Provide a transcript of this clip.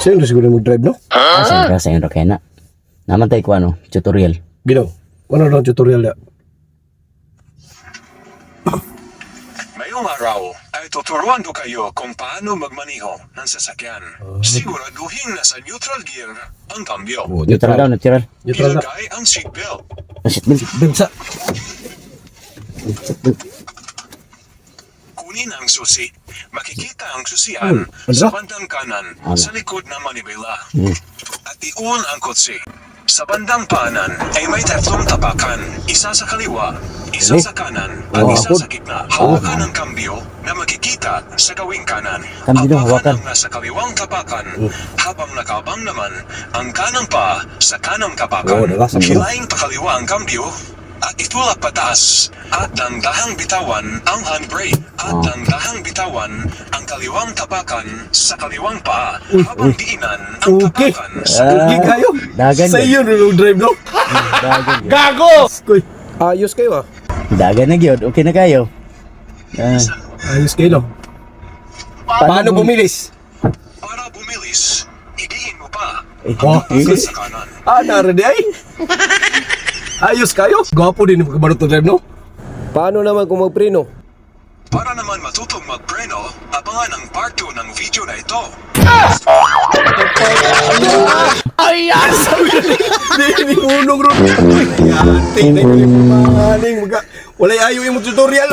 Sa'yo na siguro mag-drive, no? Siyempre sa inyo kaya na. Naman tayo ko tutorial. Ginaw. Ano lang tutorial na? Ngayong araw ay tuturuan ko kayo kung paano magmaniho ng sasakyan. Siguraduhin na sa neutral gear ang kambyo. Oh, Neutral daw, neutral. Neutral na. Ilagay ang seatbelt. Masit bin. Bensa. Kunin ang susi. Makikita ang susian Ano? sa bandang kanan sa likod ng manibela. At iun ang kotse. Sa bandang paanan ay may tatlong tapakan. Isa sa kaliwa, isa sa kanan, at isa sa gitna. Hawakan ang kambyo na makikita sa gawing kanan. Kambyo daw, hawakan. Ang nasa kaliwang tapakan habang nakabang naman ang kanang pa sa kanang tapakan. Hilaing pakaliwa ang kambyo at itulak pataas at dahang bitawan ang handbrake at dahang bitawan ang kaliwang tapakan sa kaliwang paa habang diinan ang Okay. tapakan sa Okay kayo. Dagan Sa yun. iyo na drive, no? Dagan yun. Gago! Koy. Ayos kayo, ah. Dagan na gyud. Okay na kayo. Ayos kayo, no? Paano bumilis? para bumilis, idiin mo pa Oh, sa kanan. narede ay. Ayos kayo. Gwapo din yung pagkabarot na drive, no? Paano naman kung magpreno? Para naman matutong magpreno, abangan ang part 2 ng video na ito. Hindi unong ron. Ay, ate, na yung maling. Wala ayaw yung tutorial.